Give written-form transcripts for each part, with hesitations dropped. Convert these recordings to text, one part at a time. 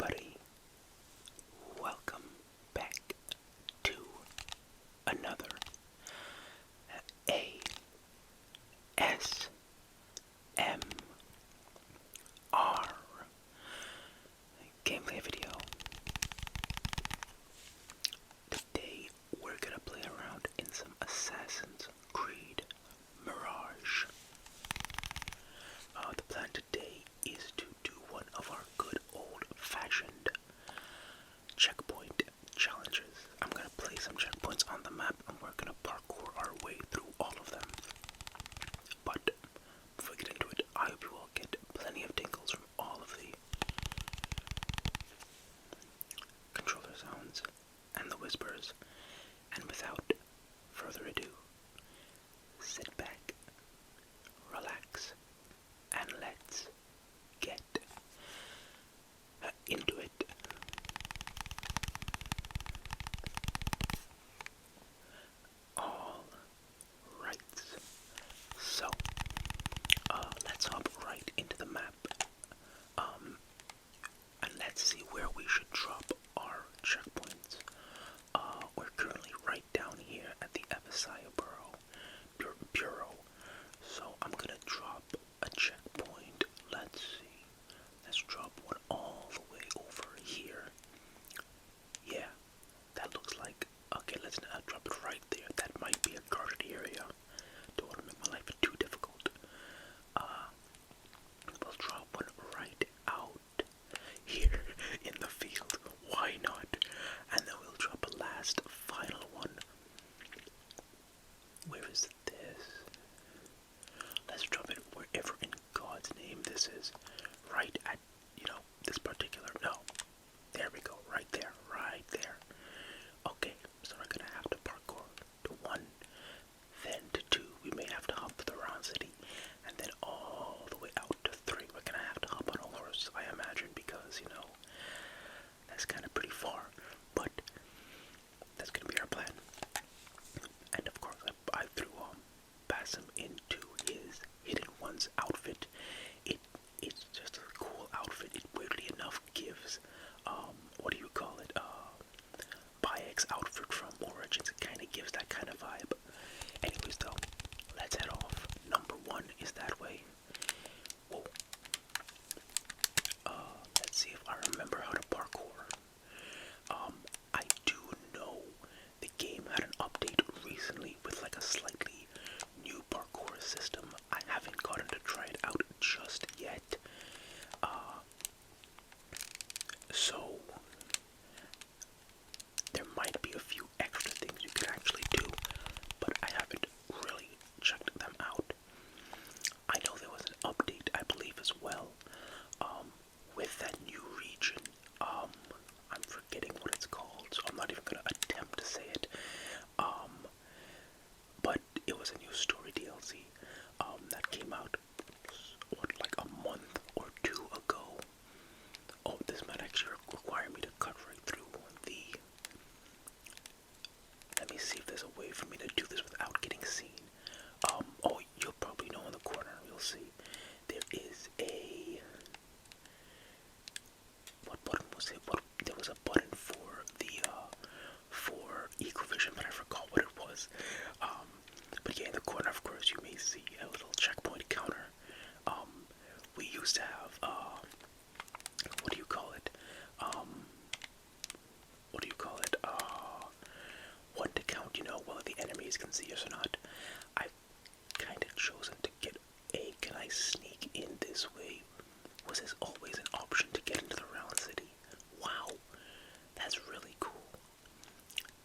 everybody, welcome back to another ASMR gameplay video. Today we're gonna play around in some Assassin's Creed Mirage. The plan today is to do one of our good old-fashioned checkpoint challenges. I'm gonna place some checkpoints on the map and we're gonna parkour our way through all of them. But before we get into it, I hope you will get plenty of tingles from all of the controller sounds and the whispers. And without further ado, sit back, relax, and let's get into it. All right, so let's hop right into the map, and let's see where we should drop our checkpoints. We're currently right down here at the Evasaya Bureau, so I'm gonna drop a checkpoint. Let's see, let's drop one all the way over here. Yeah, that looks like, okay, let's not drop it right there. That might be a guarded area. Don't want to make my life too difficult. We'll drop one right out here in the field. Why not? And then we'll drop a last final one. Where is this? Let's drop it wherever in God's name this is. Right at, this particular, no. There we go, right there, right there. Okay, so we're gonna have to parkour to 1, then to 2. We may have to hop to the round city, and then all the way out to 3. We're gonna have to hop on a horse, I imagine, because, that's kind of pretty far. But that's gonna be our plan. And of course, I threw Basim into his Hidden One's outfit. It's just a cool outfit. It weirdly enough gives, Bayek's outfit from Origins. It kind of gives that kind of vibe. Anyways though, let's head off. Number 1 is that way. Whoa. Let's see if I remember how to parkour. I do know the game had an update recently with like a slightly new parkour system. I haven't gotten to try it out just yet. So there might be a few extra things you can actually do, but I haven't really checked them out. I know there was an update, I believe, as well, with that new region. I'm forgetting what it's called, so I'm not even gonna attempt to say it. But it was a new story DLC that came out like a month or 2 ago. Oh, this might actually require me to cut right through the... Let me see if there's a way for me to do this without getting seen. Oh, you'll probably know in the corner, you'll see. There is a... What button was it? There was a button for the, for Ecovision, but I forgot what it was. But yeah, in the corner, of course, you may see a little checkpoint counter. We used to have, what do you call it? One to count, whether the enemies can see us or not. I've kind of chosen to get a, can I sneak in this way? Was this always an option to get into the round city? Wow, that's really cool.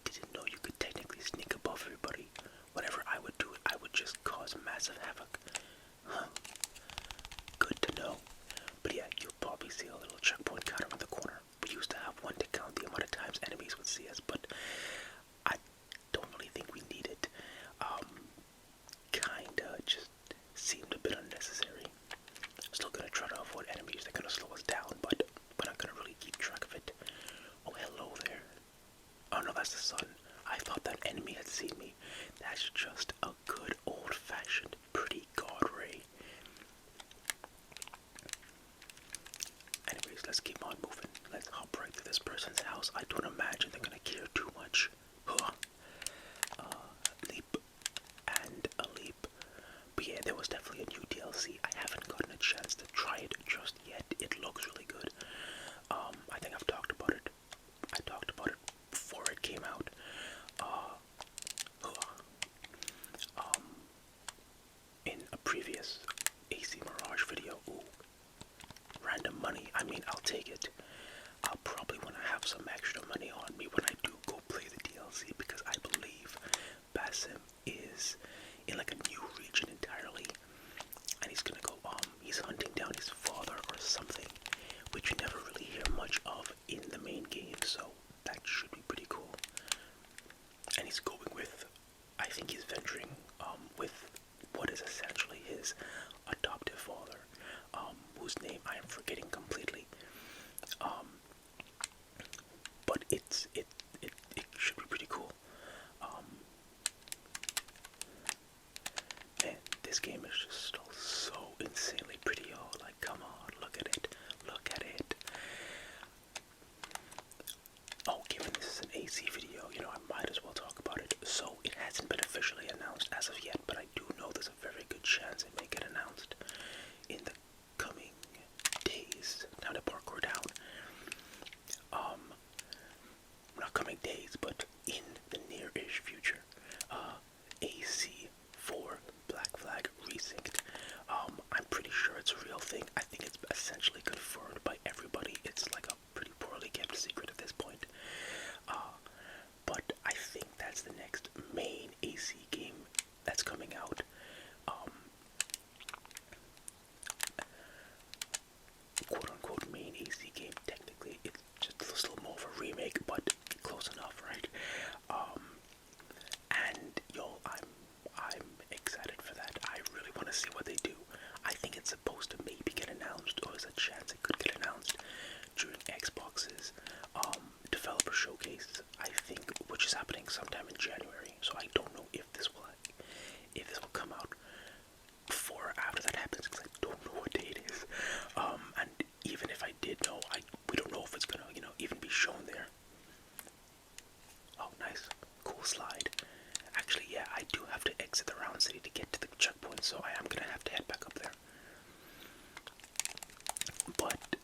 Didn't know you could technically sneak above everybody. Whenever I would do it, I would just cause massive havoc. Huh. Good to know. But yeah, you'll probably see a little checkpoint counter in the corner. We used to have one to count the amount of times enemies would see us, but I don't really think we need it. Kinda just seemed a bit unnecessary. Still gonna try to avoid enemies that are gonna slow us down, but we're not gonna really keep track of it. Oh, hello there. Oh no, that's the sun. I thought that enemy had seen me. That's just a good old-fashioned pretty god ray. Anyways, let's keep on moving. Let's hop right through this person's house. I don't imagine they're gonna care too much. Leap and a leap. But yeah, there was definitely a new DLC. I haven't gotten a chance to try it just yet. It looks really good. I think I've talked about it. I talked about it before it came out. In a previous AC Mirage video. Ooh, random money. I mean, I'll take it. I'll probably want to have some extra money on me when I do go play the DLC, because I believe Basim is in like a new region entirely, and he's gonna go he's hunting down his father or something, which you never really hear much of in the main game, so that should be pretty cool. And he's going with, I think he's venturing with what is essentially his adoptive father, whose name I am forgetting completely. But it should be pretty cool. Man, this game is just still so insanely pretty, y'all. Like, come on, look at it. Look at it. Oh, given this is an AC video, you know, I might as well talk about it. So, it hasn't been officially announced as of yet, but I do know there's a very good chance it may get announced in the coming days. Now to Parkour down. Not coming days, but in the near-ish future. AC4 Black Flag Resynced. I'm pretty sure it's a real thing. I think it's essentially confirmed by everybody. It's like a pretty poorly kept secret at this point. But I think that's the next main AC game that's coming out. Quote-unquote main AC game. Technically, it's just still more of a remake, but close enough, right? And yo, I'm excited for that. I really want to see what they do. I think it's supposed to maybe get announced, or there's a chance it could get announced during Xbox's developer showcase, I think, which is happening sometime in January. So I don't know if this will come out before or after that happens, because I don't know what day it is. And even if I did know, we don't know if it's gonna, you know, even be shown there. Oh, nice, cool slide. Actually, yeah, I do have to exit the round city to get to the checkpoint, so I am gonna have to head back up there. But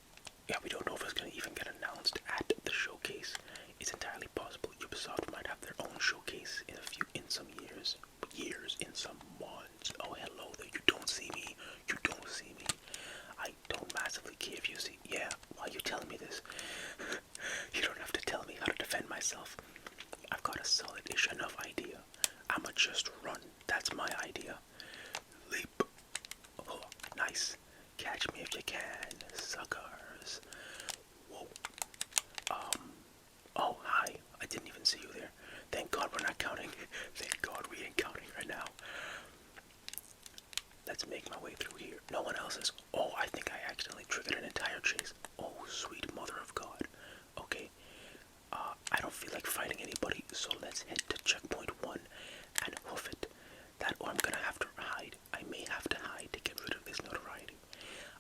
yeah, we don't know if it's gonna even get announced at the showcase. It's entirely possible Ubisoft might have their own showcase in some years, in some months. Oh, hello there. You don't see me. You don't see me. I don't massively care if you see. Yeah, why are you telling me this? You don't have to tell me how to defend myself. I've got a solid-ish enough idea. I'ma just run. That's my idea. Leap. Oh, nice. Catch me if you can, suckers. Whoa. Oh, hi. I didn't even see you there. Thank God we're not counting. Thank God we ain't counting right now. Let's make my way through here. No one else is. Oh, I think I accidentally triggered an entire chase. Oh, sweet mother of God. Okay. I don't feel like fighting anybody, so let's head to checkpoint 1 and hoof it. That, or I'm gonna have to hide. I may have to hide to get rid of this notoriety.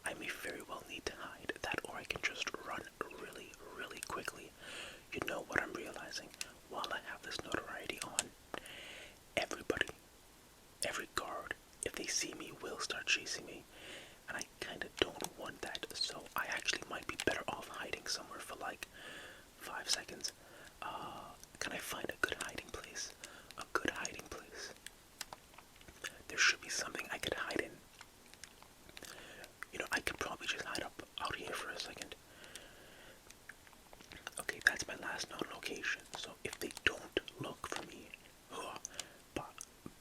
I may very well need to hide. That, or I can just run really, really quickly. You know what I'm realizing? While I have this notoriety on, everybody, every guard, if they see me, will start chasing me. And I kinda don't want that, so I actually might be better off hiding somewhere for like 5 seconds. Can I find a good hiding place? A good hiding place. There should be something I could hide in. You know, I could probably just hide up out here for a second. Okay, that's my last known location. So if they don't look for me,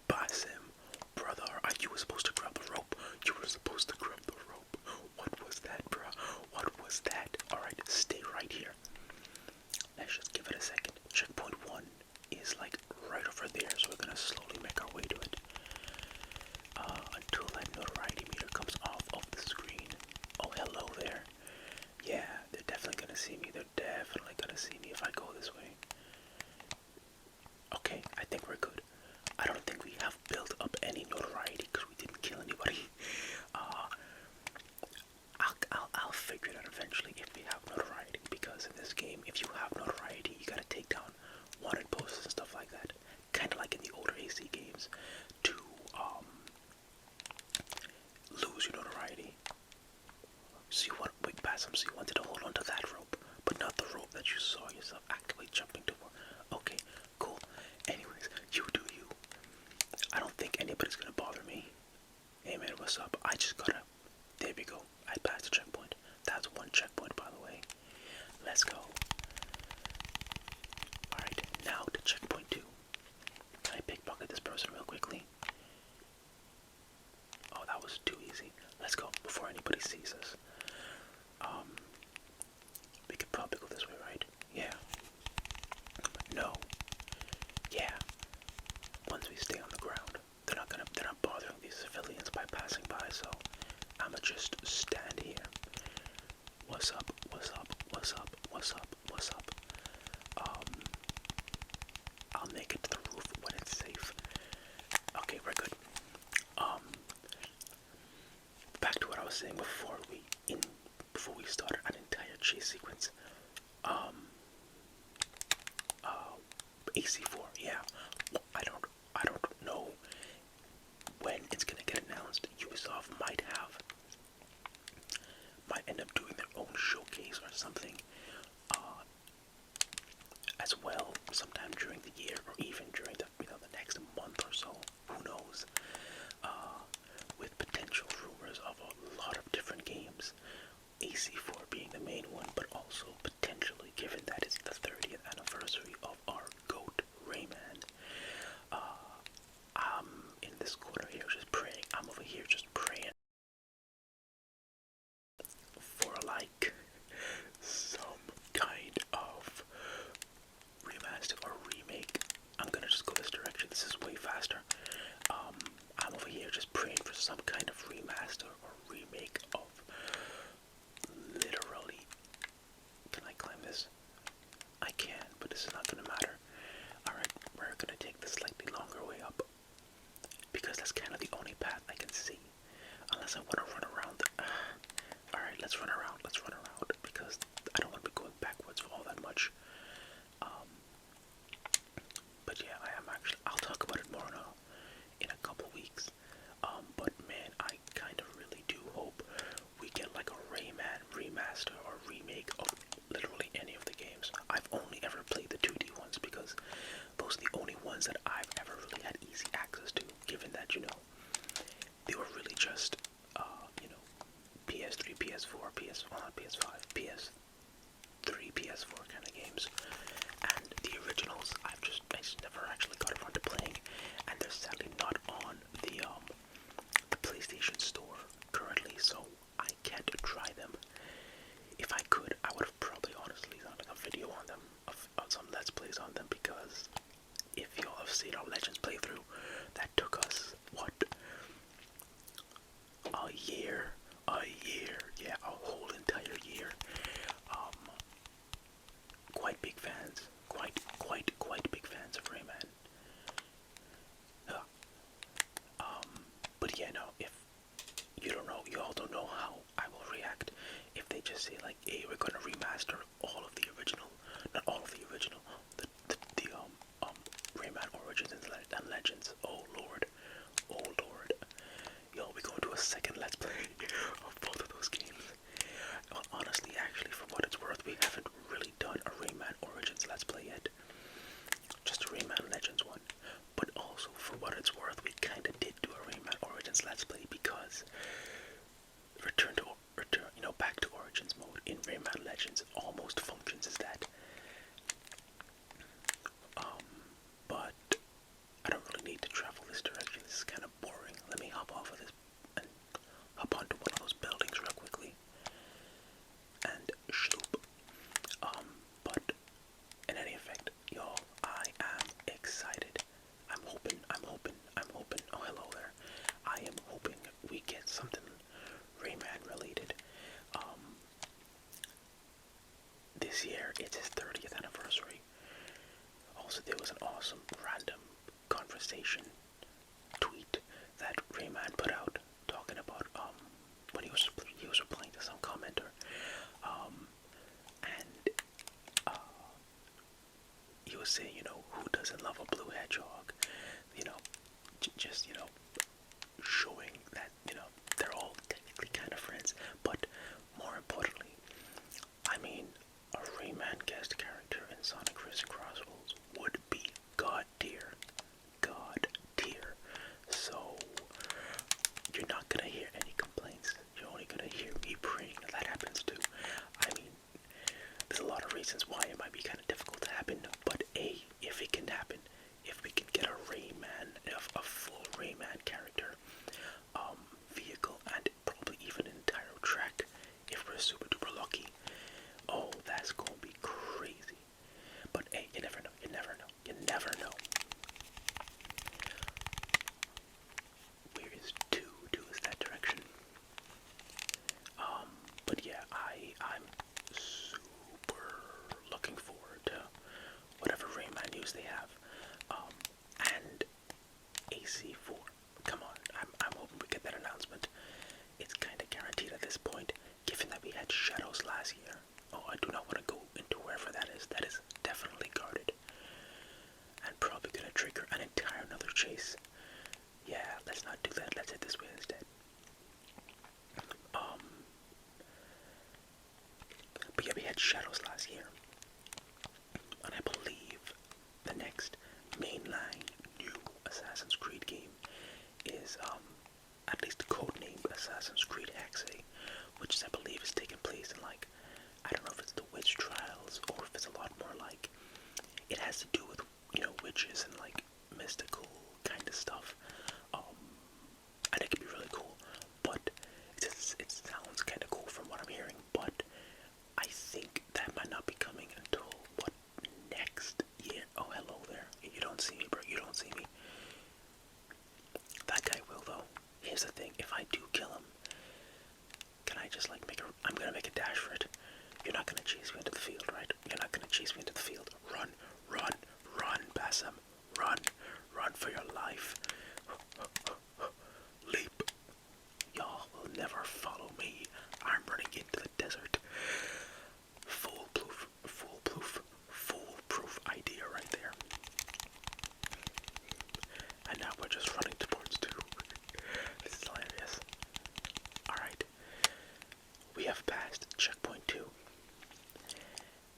Basim, brother, you were supposed to grab the rope. You were supposed to grab the rope. What was that, bruh? What was that? Alright, stay right here. Let's just give passing by, so I'ma just stand here. What's up? What's up? What's up? What's up? What's up? I'll make it to the roof when it's safe. Okay, we're good. Back to what I was saying before we started an entire chase sequence. AC4, yeah. I don't know when it's gonna get announced. Ubisoft might end up doing their own showcase or something, as well, sometime during the year or even during the the next month or so. Who knows? With potential rumors of a lot of different games, AC4 being the main one, but also potentially, given that it's the 30th anniversary of our GOAT Rayman. I'm in this corner here just praying. I'm over here just praying for like some kind of remaster or remake. I'm gonna just go this direction. This is way faster. I'm over here just praying for some kind of remaster or remake of literally. Can I climb this? I can, but this is not gonna matter. Alright, we're gonna take the slightly longer way up, because that's kind of the only path I can see. Unless I want to run around. Alright, let's run around, because I don't want to be going backwards for all that much. But yeah, I'll talk about it more in a couple weeks. But man, I kind of really do hope we get like a Rayman remaster or remake of literally any of the games. I've only ever played the 2D ones because those are the only ones that I've ever really had easy access to, given that, they were really just, PS3, PS4, PS5, PS3, PS4 kind of games. And the originals, I just never actually got around to playing, and they're sadly not on the PlayStation Store currently, so I can't try them. If I could, I would have probably honestly done like a video on them, of some Let's Plays on them, because if y'all have seen our Legends playthrough, that took us, what, yeah, a whole entire year. Quite big fans, quite big fans of Rayman. But yeah, no, if you all don't know how I will react if they just say like, hey, we're gonna remaster all of the original, not all of the original, the Rayman Origins and Legends. Oh lord, yo, we're going to a second Let's Play of both of those games. Well, honestly, actually, for what it's worth, we haven't really done a Rayman Origins Let's Play yet. Just a Rayman Legends one. But also, for what it's worth, we kinda did do a Rayman Origins Let's Play, because back to Origins mode in Rayman Legends almost functions as that. But I don't really need to travel this direction. This is kind of boring. Let me hop off of this and hop onto one of those buildings real quickly. And shoop. But in any event, y'all, I am excited. I'm hoping. Oh, hello there. I am hoping we get something Rayman related. This year, it's his 30th anniversary. Also, there was an awesome random conversation tweet that Rayman put out talking about when he was replying to some commenter, and he was saying, who doesn't love a blue hedgehog? Just showing that they're all technically kind of friends, but more importantly, I mean, a Rayman guest character in Sonic Racing Crossroads would be god tier. So you're not gonna hear any complaints. You're only gonna hear me praying that happens too. I mean, there's a lot of reasons why it might be kind of difficult to happen, but if it can happen, if we can get a Rayman, a full Rayman character, vehicle, and probably even an entire track, if we're super duper lucky, oh, that's gonna be crazy. But hey, you never Shadows last year, and I believe the next mainline new Assassin's Creed game is at least the codenamed Assassin's Creed Hexe, which I believe is taking place in like, I don't know if it's the witch trials or if it's a lot more like, it has to do with, you know, witches and like mystical kind of stuff. And it can be really cool, but it sounds kind of cool from what I'm hearing, but I think that might not be coming until, what, next year? Oh, hello there. You don't see me, bro. You don't see me. That guy will, though. Here's the thing. If I do kill him, can I just, like, I'm gonna make a dash for it. You're not gonna chase me into the field, right? You're not gonna chase me into the field. Run, run, run, Bassam. Run, run for your life. Leap. Y'all will never follow me. I'm running into the desert. Foolproof idea right there. And now we're just running towards 2. This is hilarious. Alright. We have passed checkpoint 2.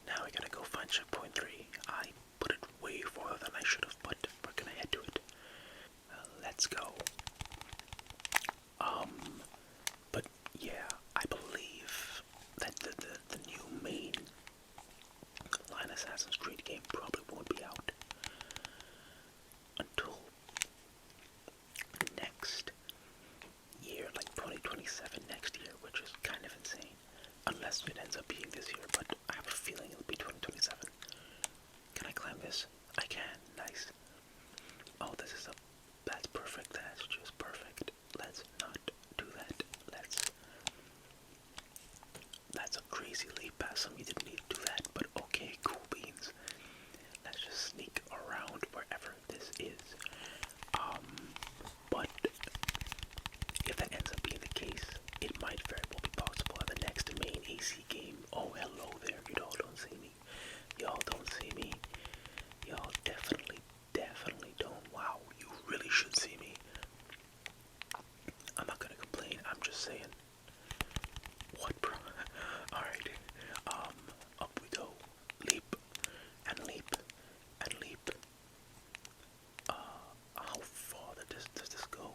Now we gotta go find checkpoint 3. I put it way farther than I should have, but we're gonna head to it. Let's go. But yeah, I believe that the new main line Assassin's Creed game probably won't be out until next year, like 2027 next year, which is kind of insane. Unless it ends up being this year, but I have a feeling it'll be 2027. Can I climb this? I can. Nice. Oh, that's perfect. That's just perfect. Let's not do that. That's a crazy leap past some. You didn't need to do that, but okay, cool beans. Let's just sneak around wherever this is. But if that ends up being the case, it might very well be possible at the next main AC game. Oh, hello there. Y'all don't see me. Y'all don't see me. Y'all definitely don't. Wow, you really should see me. I'm not gonna complain. I'm just saying. What, bro? Alright. Up we go. Leap. And leap. And leap. How far does this go?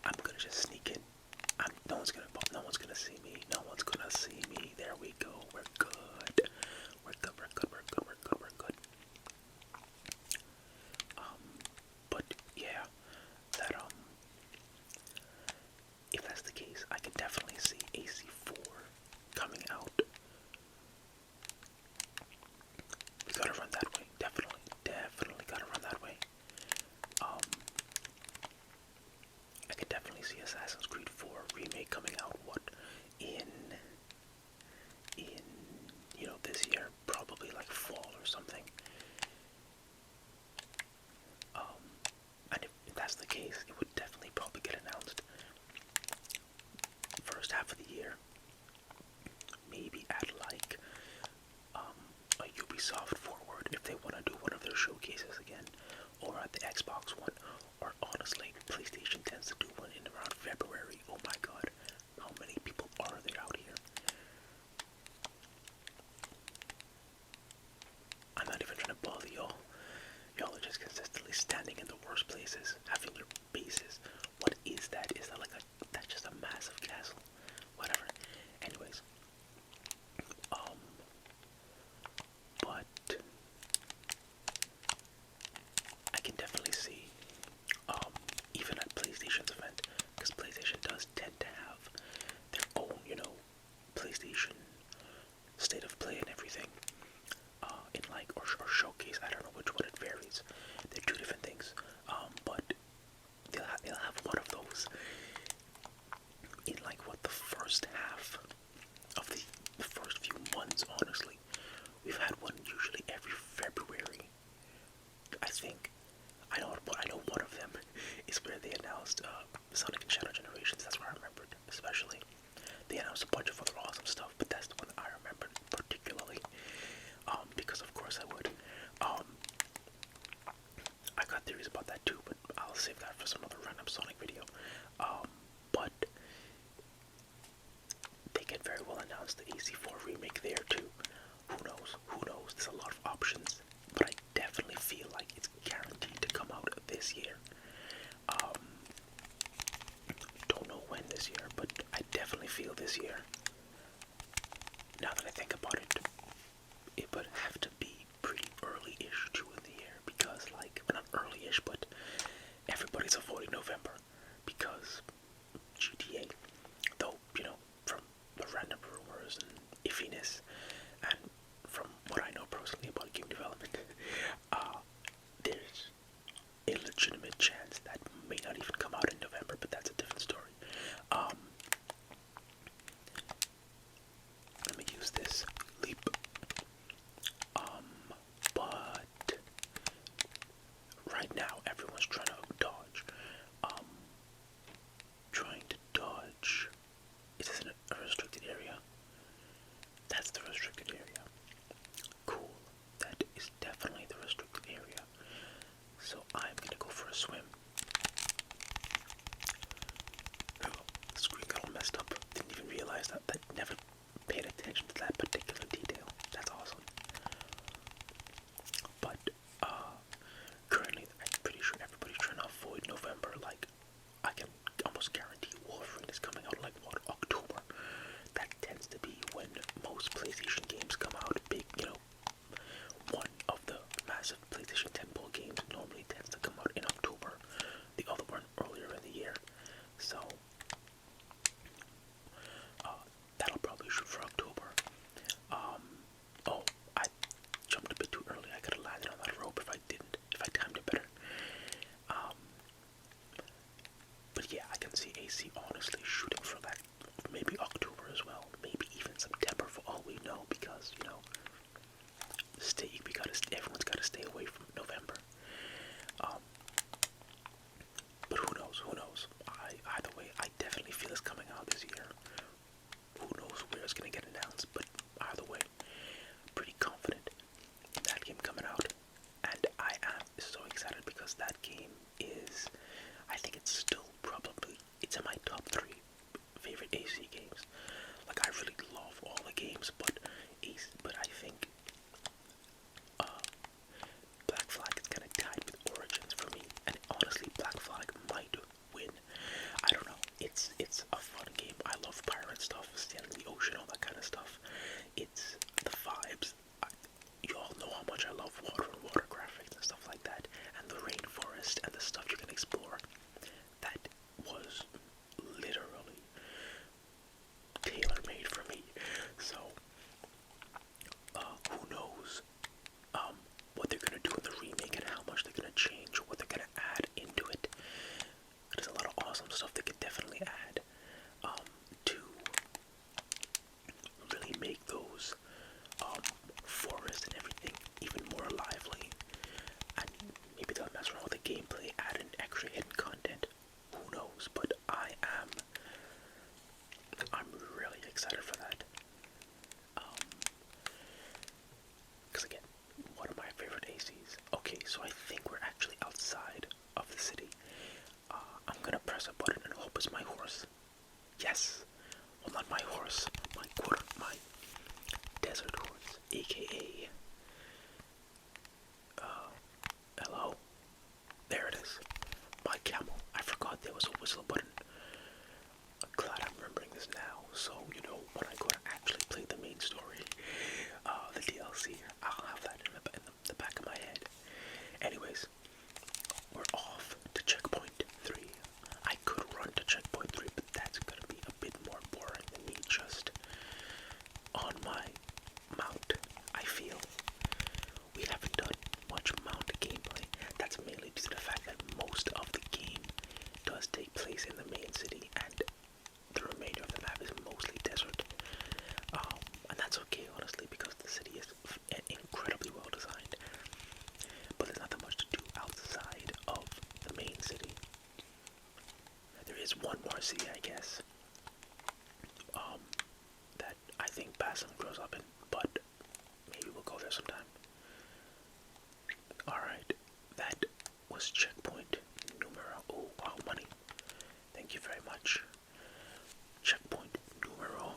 I'm gonna just sneak in. No one's gonna see me. No one's gonna see me. There we go. We're good. We're good. But yeah, that if that's the case, I can definitely see AC4 coming out. We gotta run that way. Definitely gotta run that way. I could definitely see Assassin's Creed 4 remake coming out, what, in you know, this year, probably like fall or something. And if that's the case, it would definitely probably get announced first half of the year, maybe at like a Ubisoft Forward if they want to do one of their showcases again, or at the Xbox one, or honestly, PlayStation tends to do one in around February. Oh my god, how many people are there out here? I'm not even trying to bother y'all. Y'all are just consistently standing in the worst places, having your bases. What is that? Is that like that's just a massive castle? Whatever. Anyways. But I can definitely see, even at PlayStation's event, because PlayStation does tend to have their own, you know, PlayStation state of play and everything, in like, or showcase, I don't know which one, it varies. They're two different things, but they'll have one of those in like, what, the first half of the first few months, honestly. We've had one usually every February, I think. I know one of them is where they announced Sonic and Shadow Generations. That's where I remembered, especially. They announced a bunch of other awesome stuff, but that's the one that I remembered particularly, because of course I would. I got theories about that too, but I'll save that for some other random Sonic video. But they could very well announce the AC4 remake there a lot of options, but I definitely feel like it's guaranteed to come out this year. Don't know when this year, but I definitely feel this year. Now that I think about it, it would have to be pretty early-ish too in the year, because like, well, not early-ish, but everybody's avoiding November because GTA, though, you know, from the random rumors and iffiness, and from what I know personally about game development, there's a legitimate chance that may not even come out in November, but that's a different story. Let me use this leap. But right now everyone's trying to dodge. Trying to dodge. Is this a restricted area? That's the restricted area. Cool. That is definitely the restricted area. So I'm gonna go for a swim. Oh, the screen got all messed up. Didn't even realize that. That never paid attention to that particular detail. That's awesome. But currently I'm pretty sure everybody's trying to avoid November. Like, I can almost guarantee Wolverine is coming out like what, October. That tends to be when most PlayStation games come out. Big, you know, one of the massive PlayStation tentpole games normally tends to come out in October. The other one earlier in the year. So that'll probably shoot for October. Oh, I jumped a bit too early. I could have landed on that rope if I didn't, if I timed it better. But yeah, I can see AC honestly shooting for that, maybe October as well, maybe even September for all we know, because, you know, everyone's gotta stay away from November. But who knows? Either way, I definitely feel it's coming out this year. Who knows where it's gonna get announced, but either way, pretty confident in that game coming out. And I am so excited because that game is, I think it's still probably, it's in my top 3 favorite AC games. Like, I really love all the games, but I think Black Flag is kind of tied with Origins for me, and honestly, Black Flag might win. I don't know. It's a fun game. I love pirate stuff, sailing the ocean, all that kind of stuff. It's the vibes. You all know how much I love water and water graphics and stuff like that, and the rainforest and the stuff you can explore. That was literally tailor-made for me. So who knows what they're gonna do in the remake and how much they're gonna change, or what they're gonna add into it. There's a lot of awesome stuff they could definitely add to really make those forests and everything even more lively. And maybe they'll mess around with the gameplay, add in extra hidden content. Who knows? But I'm really excited for that. Because again, one of my favorite ACs. Okay, so I think we're actually outside of the city. I'm gonna press a button and hope it's my horse. Yes! Well, not my horse, my desert horse, aka, hello? There it is. My camel. I forgot there was a whistle button. I'm glad I'm remembering this now, so, you know, when I go to actually play the main story, the DLC, I'll have that in the back of my head. Anyways, we're off to checkpoint 3. I could run to checkpoint 3, but that's gonna be a bit more boring than me just on my mount, I feel. We haven't done much mount gameplay. That's mainly due to the fact that most of the game does take place in the main city, and the remainder of the map is mostly desert. And that's okay, honestly, because the city is incredibly well designed. But there's not that much to do outside of the main city. There is one more city, I guess, that I think Basim grows up in, but maybe we'll go there sometime. Alright, that was checkpoint numero, oh wow, money, thank you very much. Checkpoint numero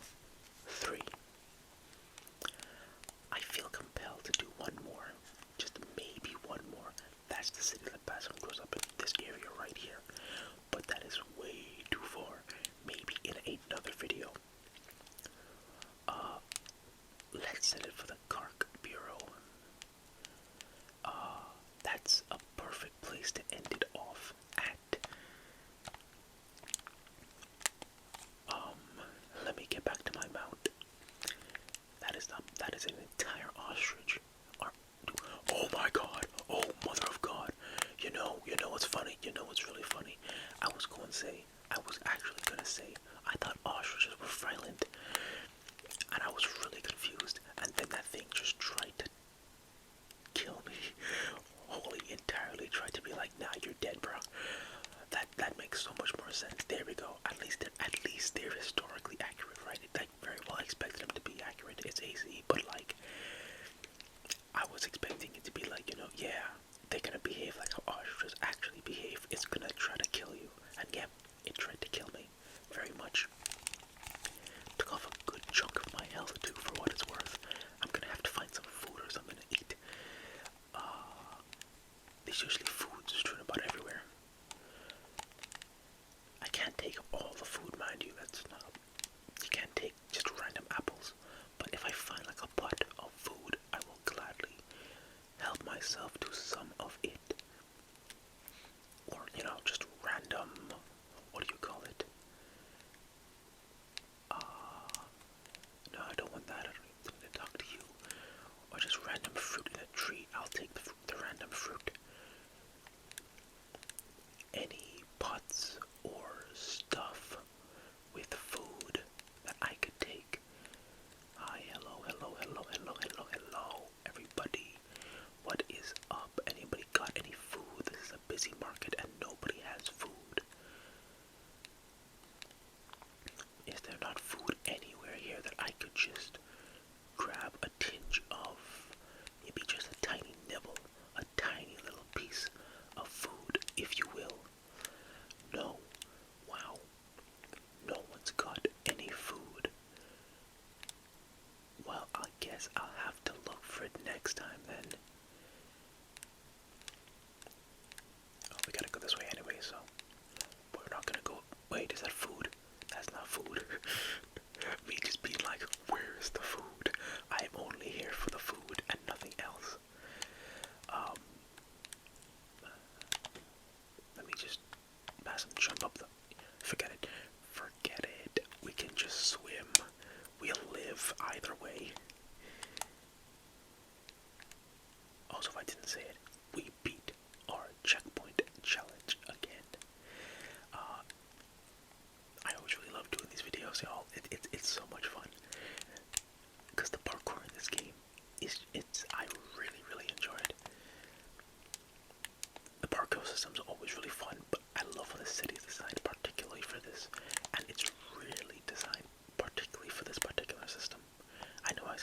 3. I feel compelled to do one that's the city that Basim grows up in, this area right here. But that is way too far. Maybe in another video. Let's set it for the Kark Bureau. That's a perfect place to end it off at. Let me get back to my mount. That is an entire ostrich. Oh my god. Oh, mother of God. You know what's funny? You know what's really funny? I was actually gonna say, I thought ostriches were violent. And I was really confused. And then that thing just tried to kill me. Wholly, entirely tried to be like, nah, you're dead, bro. That makes so much more sense. There we go. At least they're historically accurate, right? Like, very well, I expected them to be accurate. It's AC, but like, I was expecting it to be like, yeah, they're gonna behave like how ostriches actually behave. It's gonna try to kill you, and yeah, it tried to kill me, very much. Took off a good chunk of my health too, for what it's worth. I'm gonna have to find some food or something to eat. There's usually food strewn about everywhere. I can't take all the food, mind you. You can't take just random apples. But if I find like a pot of food, I will gladly help myself to some of it. Or, just random, what do you call it? No, I don't want that. I don't even want to talk to you. Or just random fruit in a tree. I'll take the random fruit. Any pots or stuff with food that I could take. Hi, hello, everybody. What is up? Anybody got any food? This is a busy market and nobody has food. Is there not food anywhere here that I could just grab a tinge of? Maybe just a tiny nibble, a tiny little piece of food, if you will. No. Wow. No one's got any food. Well, I guess I'll have to look for it next time then. Oh, we gotta go this way anyway, so we're not gonna go. Wait, is that food? That's not food. Me just being like, where's the food? I am only here for the food and nothing else. Let me just pass and jump up the. Forget it. Forget it. We can just swim. We'll live either way. Also, if I didn't say it, we beat our checkpoint challenge again. I always really love doing these videos, y'all. It's so much fun. Because the parkour in this game I really enjoy it. The parkour systems are always really fun, but I love how the city is designed particularly for this. And it's really designed particularly for this particular system. I know I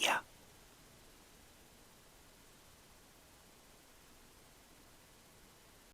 ya.